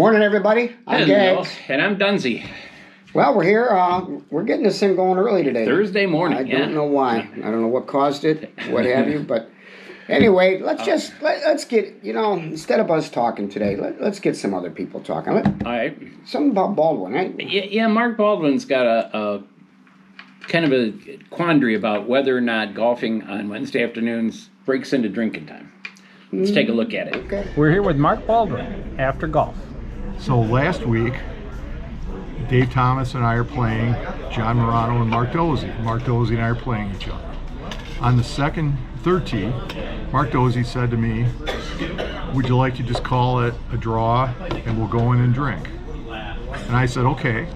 Morning, everybody. I'm Hello, Gags. and I'm Dunsey. Well, we're here. We're getting this thing going early today. Thursday morning. I don't know why. I don't know what caused it, what have you. But anyway, let's get, instead of us talking today, let's get some other people talking. All right. Something about Baldwin, right? Yeah, Mark Baldwin's got a kind of a quandary about whether or not golfing on Wednesday afternoons breaks into drinking time. Let's take a look at it. Okay. We're here with Mark Baldwin after golf. So last week, Dave Thomas and I are playing, John Morano and Mark Dozy. Mark Dozy and I are playing each other. On the third tee, Mark Dozy said to me, would you like to just call it a draw and we'll go in and drink? And I said, okay.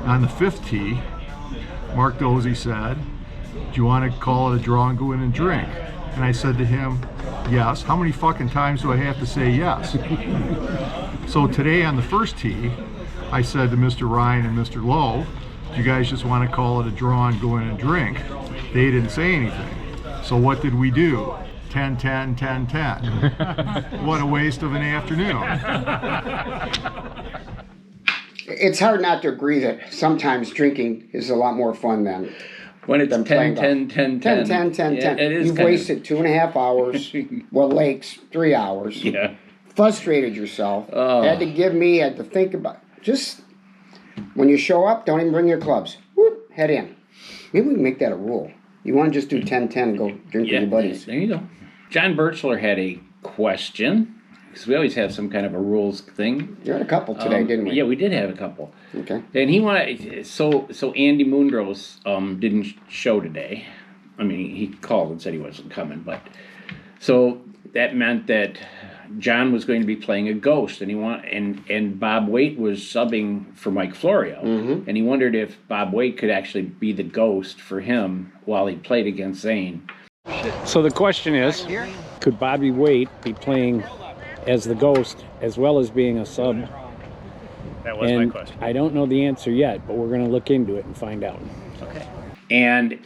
On the fifth tee, Mark Dozy said, do you want to call it a draw and go in and drink? And I said to him, yes. How many fucking times do I have to say yes? So today on the first tee, I said to Mr. Ryan and Mr. Lowe, do you guys just want to call it a draw and go in and drink? They didn't say anything. So what did we do? 10, 10, 10, 10. What a waste of an afternoon. It's hard not to agree that sometimes drinking is a lot more fun than When it's 10, playing 10, golf. 10, 10, 10. 10, 10, Yeah, 10. it is You've kind of- wasted 2.5 hours. Well, Lakes, 3 hours. Yeah. Frustrated yourself. Oh. Had to think about just when you show up, don't even bring your clubs. Whoop, head in. Maybe we can make that a rule. You want to just do 10-10, go drink with your buddies. There you go. John Birchler had a question, because we always have some kind of a rules thing. You had a couple today, didn't we? Yeah, we did have a couple. Okay. And he wanted, so Andy Mundros didn't show today. I mean, he called and said he wasn't coming, but so that meant that John was going to be playing a ghost, and Bob Waite was subbing for Mike Florio, and he wondered if Bob Waite could actually be the ghost for him while he played against Zane. So the question is, could Bobby Waite be playing as the ghost as well as being a sub? That was my question. I don't know the answer yet, but we're going to look into it and find out. Okay. And,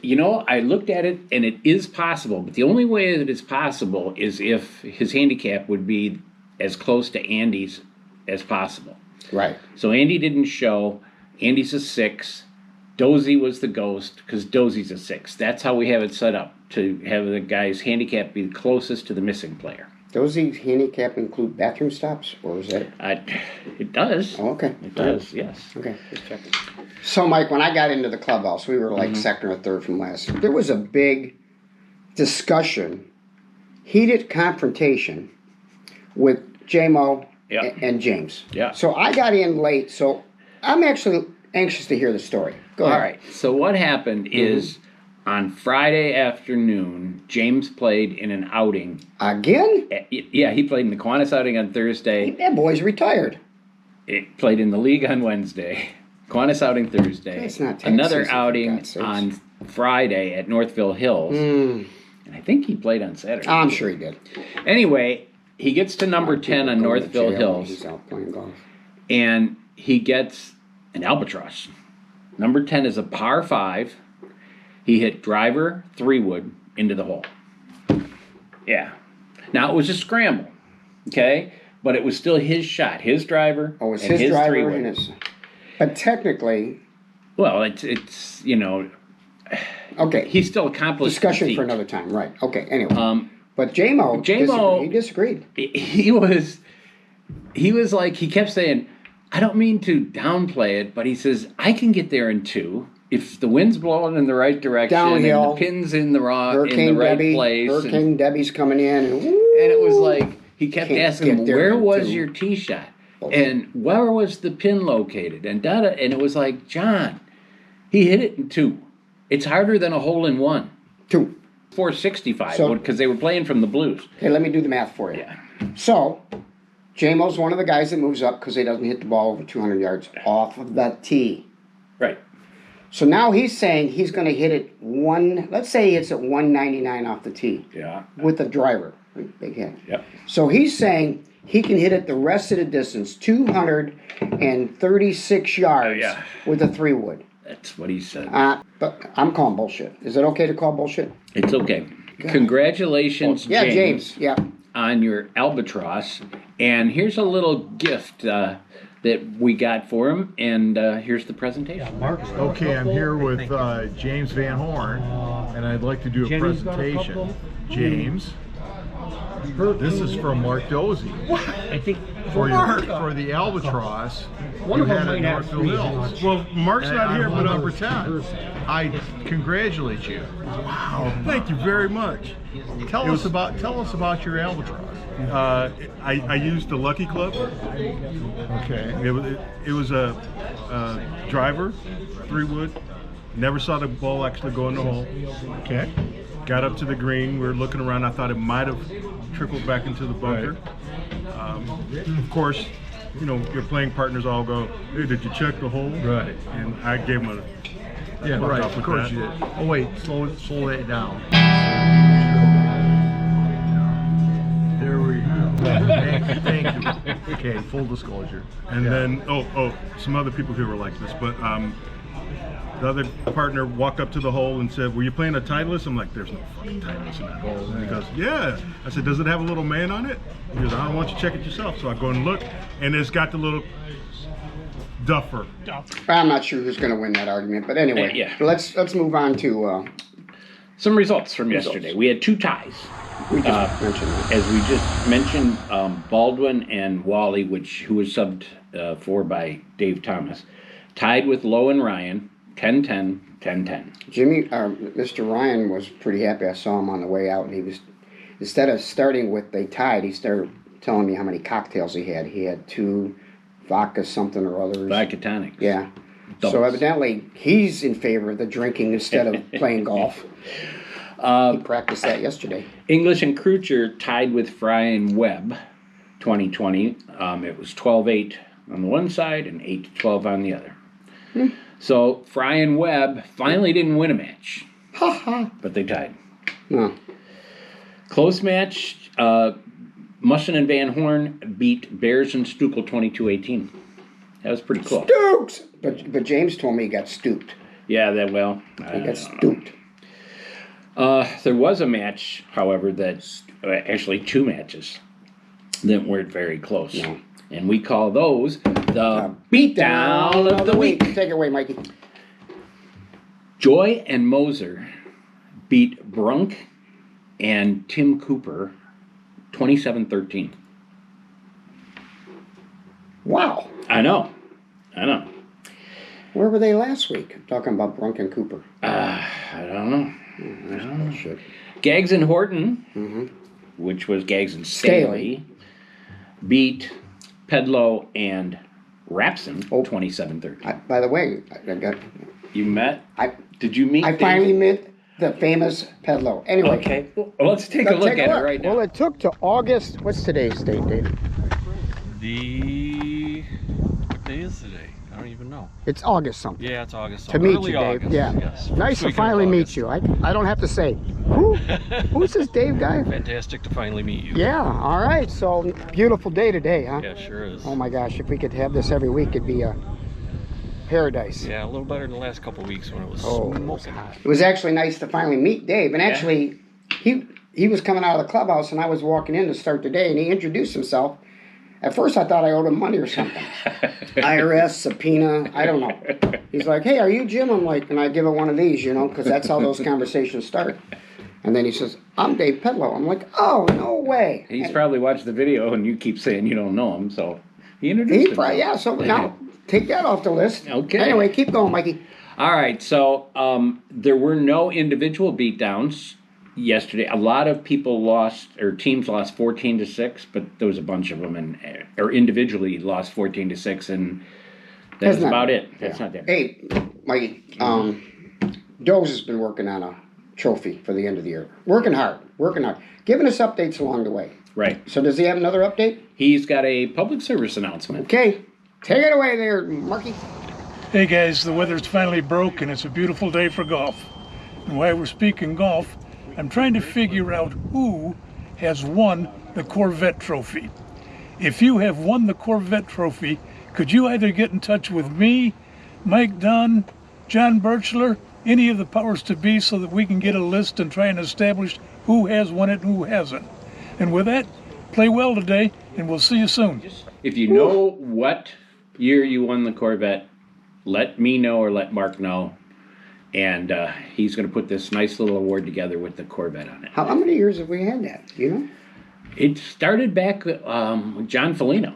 I looked at it, and it is possible, but the only way that it's possible is if his handicap would be as close to Andy's as possible. Right. So Andy didn't show. Andy's a 6. Dozy was the ghost, because Dozy's a 6. That's how we have it set up, to have the guy's handicap be closest to the missing player. Does the handicap include bathroom stops, or is that? It does. Oh, okay. It does, yes. Okay, just checking. So, Mike, when I got into the clubhouse, we were like second or third from last. There was a big discussion, heated confrontation with J-Mo and James. Yeah. So I got in late, so I'm actually anxious to hear the story. Go ahead. All right. So what happened is on Friday afternoon, James played in an outing. Again? Yeah, he played in the Kiwanis outing on Thursday. That boy's retired. It played in the league on Wednesday. Kiwanis outing Thursday. That's not tax Another season, for outing God's sakes. on Friday at Northville Hills. And I think he played on Saturday. I'm sure he did. Anyway, he gets to number 10 on Go to Northville jail when Hills. He's out playing golf. And he gets an albatross. Number 10 is a par 5. He hit driver 3-wood into the hole. Yeah. Now, it was a scramble, okay? But it was still his shot, his driver, Oh, it's and his driver 3-wood. and his... But technically, Well, it's okay. he still accomplished Discussion the for feat. another time, right? Okay. Anyway, but J-Mo, he disagreed. He was like, he kept saying, I don't mean to downplay it, but he says, I can get there in 2. If the wind's blowing in the right direction Downhill. and the pin's in the right Hurricane place. Hurricane Debbie's coming in, and And it was like, he kept Can't asking, get there where in was 2. your tee shot? Bullshit. And where was the pin located? And and it was like, John, he hit it in 2. It's harder than a hole in 1. 2. 465, So- because they were playing from the blues. Okay, let me do the math for you. Yeah. So, J-Mo's one of the guys that moves up because he doesn't hit the ball over 200 yards off of the tee. Right. So now he's saying he's going to hit it let's say he hits it 199 off the tee Yeah. with the driver. Big hit. Yep. So he's saying he can hit it the rest of the distance, 236 yards yeah. with a 3-wood. That's what he said. But I'm calling bullshit. Is it okay to call bullshit? It's okay. Congratulations, Yeah, James. James. Yeah. on your albatross, and here's a little gift that we got for him, and here's the presentation. Okay, I'm here with James Van Horn, and I'd like to do a presentation. James, this is from Mark Dozy. I think For the albatross, you had at Northville Hills. Well, Mark's not here, but I'm number 10. I congratulate you. wow, thank you very much. Tell us about your albatross. I used the Lucky Club. Okay. It was a driver, 3-wood. Never saw the ball actually go in the hole. Okay. Got up to the green. We were looking around. I thought it might have trickled back into the bunker. Of course, you know, your playing partners all go, "Hey, did you check the hole?" Right. And I gave them a Yeah, buck right. off Of with course that. you did. Oh wait, slow that down. There we go. Thank you. Okay, full disclosure. And then, some other people here were like this, but the other partner walked up to the hole and said, "Were you playing a Titleist?" I'm like, "There's no fucking Titleist in that hole." And he goes, "Yeah." I said, "Does it have a little man on it?" He goes, "I don't want you to check it yourself." So I go and look, and it's got the little duffer. I'm not sure who's going to win that argument, but anyway, Yeah. let's move on to. Some results from yesterday. We had 2 ties. We just mentioned that. As we just mentioned, Baldwin and Wally, who was subbed for by Dave Thomas, tied with Lowe and Ryan, 10-10, 10-10. Jimmy, Mr. Ryan was pretty happy. I saw him on the way out, and he was, instead of starting with they tied, he started telling me how many cocktails he had. He had 2 vodka something or others. Vodka tonics. Yeah. So Doubles. evidently he's in favor of the drinking instead of playing golf. He practiced that yesterday. English and Krucher tied with Fry and Webb, 2020. It was 12-8 on the one side and 8-12 on the other. So Fry and Webb finally didn't win a match, but they tied. No. Close match. Musson and Van Horn beat Bears and Stukel 22-18. That was pretty close. Stooks! But James told me he got stooped. Yeah, He got stooped. There was a match, however, actually 2 matches that weren't very close. No. And we call those the beatdown of the week. Take it away, Mikey. Joy and Moser beat Brunk and Tim Cooper 27-13. Wow. I know. Where were they last week? Talking about Brunk and Cooper. I don't know. Shit. Gags and Horton, which was Gags and Staley, beat Pedlow and Rapson 27-13. By the way, You met? Did you meet? I finally met the famous Pedlow. Anyway. Okay. Well, let's take a look at it right now. Well, it took to August. What's today's date, Dave? What day is today? I don't even know. It's August something. Yeah, it's August. To meet Early you, Dave. August, Yeah. yes. Nice to Weekend of finally meet August. you. I don't have to say. Who's this Dave guy? Fantastic to finally meet you. Yeah. All right. So beautiful day today, huh? Yeah, sure is. Oh my gosh! If we could have this every week, it'd be a paradise. Yeah, a little better than the last couple of weeks when it was Oh, smoking hot. It was actually nice to finally meet Dave. And actually, he was coming out of the clubhouse, and I was walking in to start the day, and he introduced himself. At first, I thought I owed him money or something. IRS, subpoena, I don't know. He's like, "Hey, are you Jim?" I'm like, and I give it one of these, because that's how those conversations start. And then he says, "I'm Dave Pedlow." I'm like, "Oh, no way." He's probably watched the video, and you keep saying you don't know him, so he introduced himself. Yeah, so now take that off the list. Okay. Anyway, keep going, Mikey. All right, so there were no individual beatdowns yesterday. A lot of people lost, or teams lost 14-6, but there was a bunch of them, or individually lost 14-6, and that's about it. That's not that bad. Hey, Mikey, Doze has been working on a trophy for the end of the year. Working hard, giving us updates along the way. Right. So does he have another update? He's got a public service announcement. Okay, take it away there, Marky. Hey guys, the weather's finally broke and it's a beautiful day for golf. And while we're speaking golf, I'm trying to figure out who has won the Corvette Trophy. If you have won the Corvette Trophy, could you either get in touch with me, Mike Dunn, John Birchler, any of the powers to be, so that we can get a list and try and establish who has won it and who hasn't. And with that, Play well today, and we'll see you soon. If you know what year you won the Corvette, let me know or let Mark know. And he's going to put this nice little award together with the Corvette on it. How many years have we had that? Do you know? It started back with John Foligno.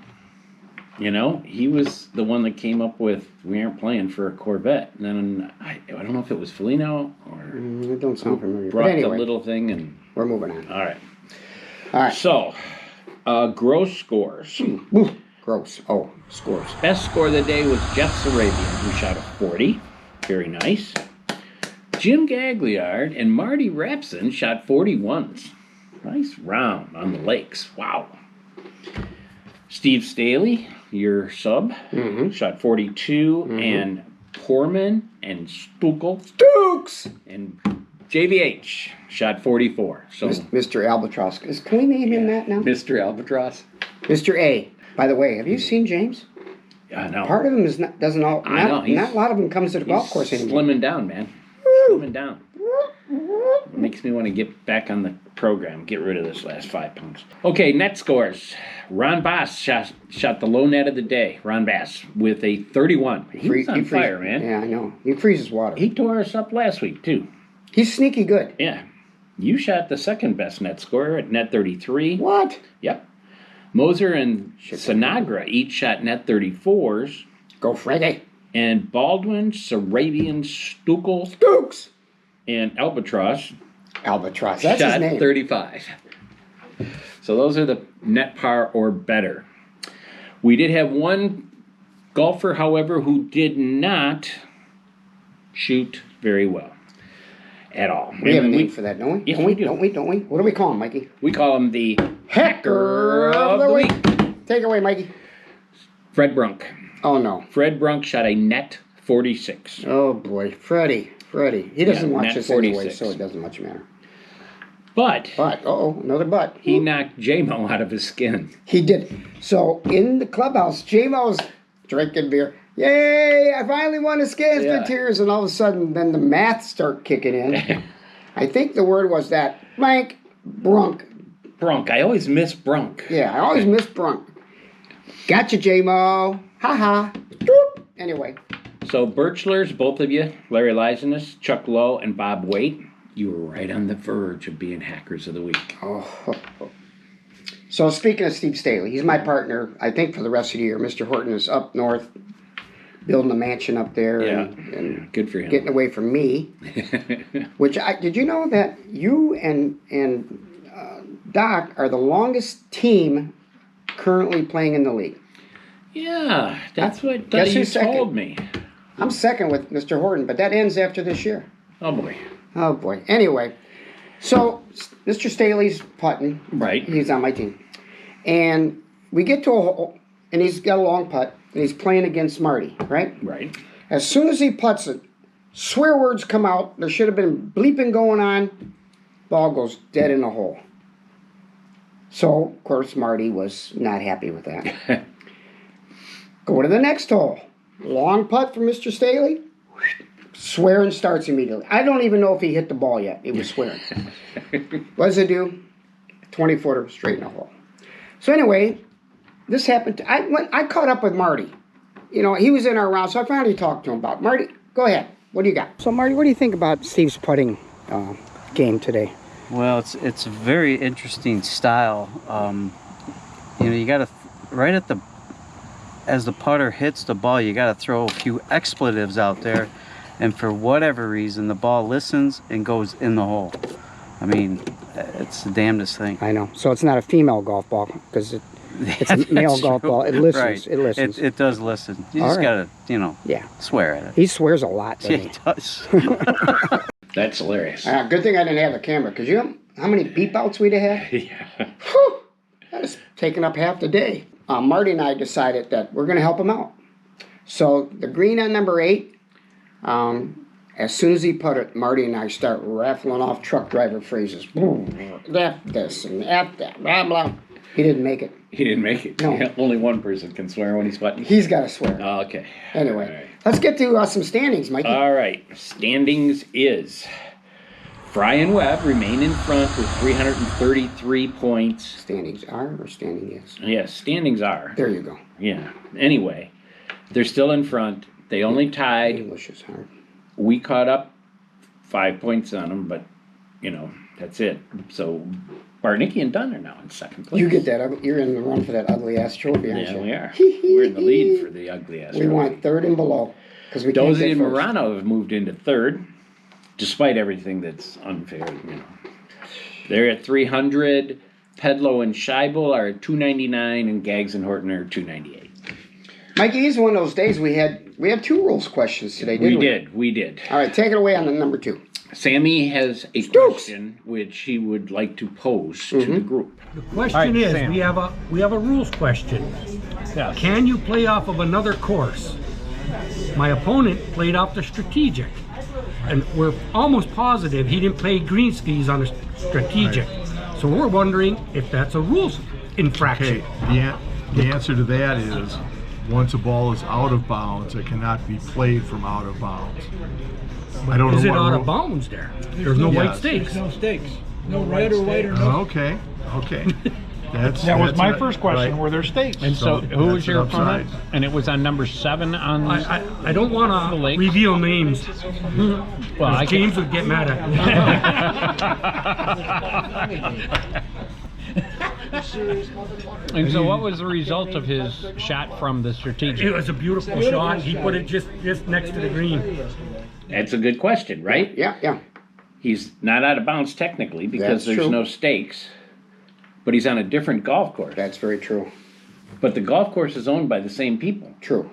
You know, he was the one that came up with, we aren't playing for a Corvette. And then I don't know if it was Foligno or It don't sound familiar. brought But anyway, the little thing. And we're moving on. all right. All right. So, gross scores. Ooh, gross. Oh, scores. Best score of the day was Jeff Sarabian, who shot a 40. Very nice. Jim Gagliard and Marty Rapson shot 41s. Nice round on the lakes. Wow. Steve Staley, your sub, shot 42. And Porman and Stukes and JVH shot 44. So Mr. Albatross. Can we name him that now? Mr. Albatross. Mr. A. By the way, have you seen James? I know. Part of him is not, doesn't all. I know, Not a lot of him comes to the golf course anymore. Slimming down, man. Slimming down. It makes me want to get back on the program, get rid of this last 5 pounds. Okay, net scores. Ron Bass shot the low net of the day. Ron Bass with a 31. He was on fire, man. Yeah, I know. He freezes water. He tore us up last week, too. He's sneaky good. Yeah. You shot the second best net score at net 33. What? Yep. Moser and Sinagra each shot net 34s. Go Freddie. And Baldwin, Sarabian, Stukes. And Albatross Albatross. That's his shot name. 35. So those are the net par or better. We did have one golfer, however, who did not shoot very well at all. We have a name for that, don't we? Yes, don't we we? do. Don't we? Don't we? What do we call him, Mikey? We call him the Hecker of the week. Take it away, Mikey. Fred Brunk. Oh, no. Fred Brunk shot a net 46. Oh, boy. Freddie. He doesn't watch net this anyway, 46. so it doesn't much matter. But Another but. he knocked J-Mo out of his skin. He did. So in the clubhouse, J-Mo's drinking beer. Yay! I finally won a Scans Yeah. for Tears, and all of a sudden, then the math start kicking in. I think the word was that blank Brunk. Brunk. I always miss Brunk. Yeah, I always miss Brunk. Gotcha, J-Mo. Ha ha. Doop. Anyway. So Birchlers, both of you, Larry Lizinus, Chuck Lowe, and Bob Waite, you were right on the verge of being Hackers of the Week. Oh. So speaking of Steve Staley, he's my partner, I think, for the rest of the year. Mr. Horton is up north, building a mansion up there. Yeah, and good for him. Getting away from me. Did you know that you and Doc are the longest team currently playing in the league? Yeah, that's what Guess you who's second? told me. I'm second with Mr. Horton, but that ends after this year. Oh, boy. Oh, boy. Anyway, so Mr. Staley's putting. Right. He's on my team. And we get to a hole, and he's got a long putt, and he's playing against Marty, right? Right. As soon as he putts it, swear words come out. There should have been bleeping going on. Ball goes dead in the hole. So, of course, Marty was not happy with that. Go to the next hole. Long putt from Mr. Staley. Swearing starts immediately. I don't even know if he hit the ball yet. He was swearing. What does it do? 20-footer straight in the hole. So anyway, this happened. I caught up with Marty. You know, he was in our round, so I finally talked to him about Marty. Go ahead. What do you got? So Marty, what do you think about Steve's putting game today? Well, it's a very interesting style. You know, you got to right at the as the putter hits the ball, you got to throw a few expletives out there, and for whatever reason, the ball listens and goes in the hole. I mean, it's the damnedest thing. I know. So it's not a female golf ball because it's a male golf ball. It listens. Right. It listens. It does listen. You All just right. got to, yeah, swear at it. He swears a lot. Yeah, Doesn't he does. That's hilarious. Good thing I didn't have a camera, because you know how many beep outs we'd have had? Yeah. Whew, that has taken up half the day. Marty and I decided that we're going to help him out. So the green on number 8, as soon as he put it, Marty and I start raffling off truck driver phrases. F this and F that, blah, blah. He didn't make it. He didn't make it. No. Only one person can swear when he's putting. He's got to swear. Oh, okay. Anyway, All right. let's get to some standings, Mikey. All right. Standings is Fry and Webb remain in front with 333 points. Standings are or standing is? Yes, standings are. There you go. Yeah. Anyway, they're still in front. They only tied. English is hard. We caught up 5 points on them, but, that's it. So Barnicki and Dunn are now in second place. You get that. You're in the run for that ugly ass trophy, aren't you? Yeah, we are. We're in the lead for the ugly ass We trophy. want third and below. Because we can't Dozy get and first. Morano have moved into third, despite everything that's unfair. They're at 300. Pedlow and Scheibel are at 299, and Gags and Horton are 298. Mikey, these are one of those days we had two rules questions today, didn't we? We did. All right, take it away on the number 2. Sammy has a question which he would like to pose to the group. The question is, Sam. we have a rules question. Yes. Can you play off of another course? My opponent played off the strategic, and we're almost positive he didn't play green skis on a strategic. Right. So we're wondering if that's a rules infraction. Okay, the answer to that is, once a ball is out of bounds, it cannot be played from out of bounds. I don't know. Is it out of bounds there? There's no white stakes. There's no stakes. No red or white or no. Okay. That was my first question. Right. Were there stakes? And so who was your opponent? And it was on number 7 on. I don't want to reveal names. Well, James would get mad at me. And so what was the result of his shot from the strategic? It was a beautiful shot. He put it just next to the green. That's a good question, right? Yeah. He's not out of bounds technically because That's there's true. no stakes, but he's on a different golf course. That's very true. But the golf course is owned by the same people. True.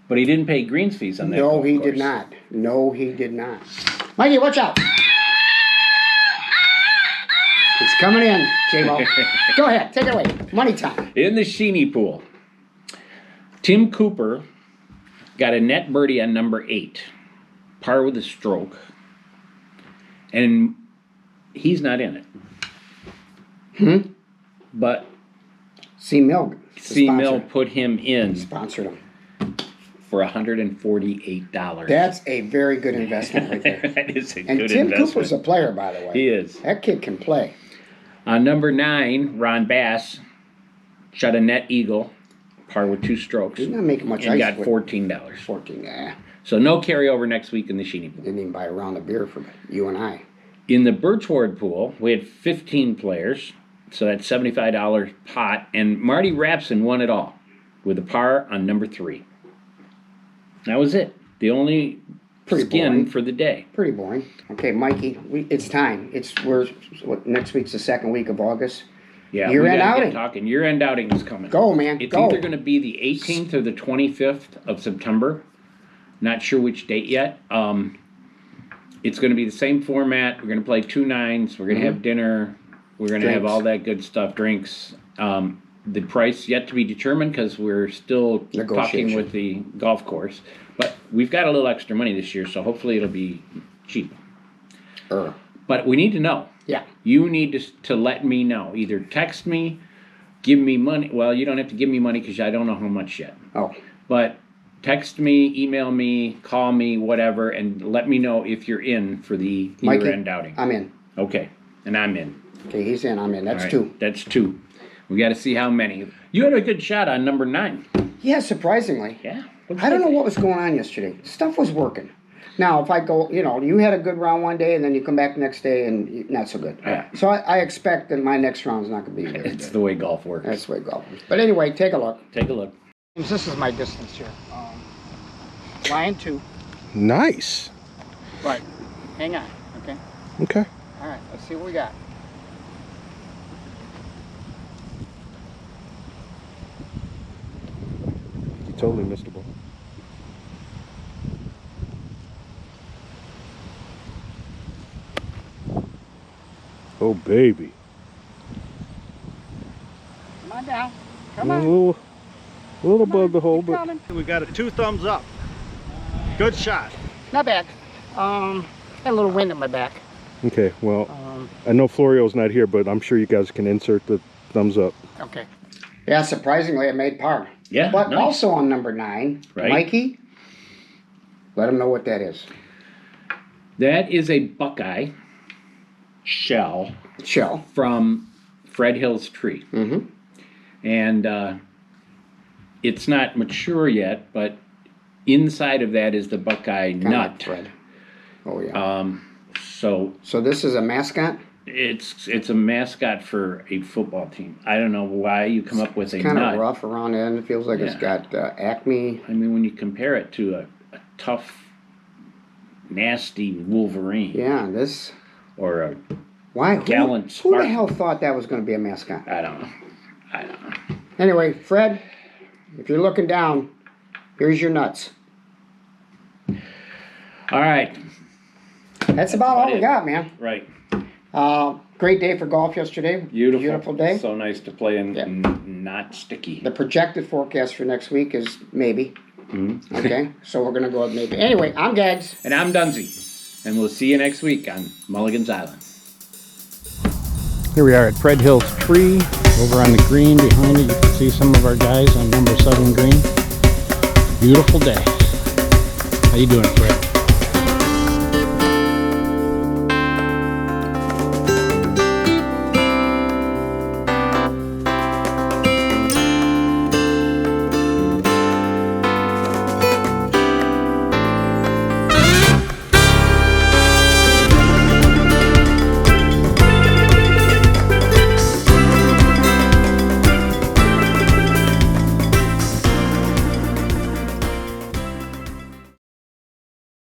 But he didn't pay greens fees on that golf course. No, he did not. No, he did not. Mikey, watch out. It's coming in, J-Mo. Go ahead, take it away. Money time. In the Sheeny pool, Tim Cooper got a net birdie on number 8, par with a stroke, and he's not in it. But C. Mill put him in. Sponsored him. For $148. That's a very good investment right there. That is a and good Tim investment. Cooper's a player, by the way. He is. That kid can play. On number 9, Ron Bass shot a net eagle, par with 2 strokes. He's not making much and ice. got $14. 14, yeah. So no carryover next week in the Sheeny pool. Didn't even buy a round of beer for you and I. In the Birchwood pool, we had 15 players, so that's $75 pot, and Marty Rapson won it all with a par on number 3. That was it. The only skin boring. for the day. Pretty boring. Okay, Mikey, it's time. Next week's the second week of August. Yeah, year-end outing. Talking. Year-end outing is coming. Go, man. It's go. either going to be the 18th or the 25th of September. Not sure which date yet. It's going to be the same format. We're going to play 2 nines. We're going to have dinner. We're going to have all that good stuff, drinks. The price yet to be determined because we're still talking with the golf course. But we've got a little extra money this year, so hopefully it'll be cheap. But we need to know. Yeah. You need to let me know. Either text me, give me money. Well, you don't have to give me money because I don't know how much yet. Oh. But text me, email me, call me, whatever, and let me know if you're in for the year-end outing. I'm in. Okay. And I'm in. Okay, he's in. I'm in. That's All right. 2. That's 2. We got to see how many. You had a good shot on number 9. Yeah, surprisingly. Yeah. I don't know what was going on yesterday. Stuff was working. Now, if I go, you had a good round one day, and then you come back the next day, and not so good. Yeah. So I expect that my next round is not going to be really It's good. the way golf works. That's the way golf works. But anyway, take a look. Take a look. This is my distance here. Line 2. Nice. Right. Hang on, okay? Okay. All right, let's see what we got. You totally missed the ball. Oh, baby. Come on down. Come A on. little above the hole, but We got a 2 thumbs up. Good shot. Not bad. Got a little wind in my back. okay. Well, I know Florio's not here, but I'm sure you guys can insert the thumbs up. Okay. Yeah, surprisingly, I made par. Yeah, But nice. also on number 9, Right. Mikey, let him know what that is. That is a Buckeye shell Shell. from Fred Hill's tree. Mm-hmm. And it's not mature yet, but inside of that is the Buckeye Kinda nut. like Fred. Oh yeah. So this is a mascot? it's a mascot for a football team. I don't know why you come up with a Kind nut. of rough around the end. It feels like it's Yeah. got Acme. I mean, when you compare it to a tough, nasty Wolverine. Yeah, this. Or a Why? gallant Who the Spartan. hell thought that was going to be a mascot? I don't know. Anyway, Fred, if you're looking down, here's your nuts. All right. That's about all we got, man. Right. Great day for golf yesterday. Beautiful day. So nice to play and not sticky. The projected forecast for next week is maybe. Mm-hmm. Okay, so we're going to go with maybe. Anyway, I'm Gags. And I'm Dunsey. And we'll see you next week on Mulligan's Island. Here we are at Fred Hill's tree. Over on the green behind it, you can see some of our guys on number 7 green. Beautiful day. How you doing, Fred?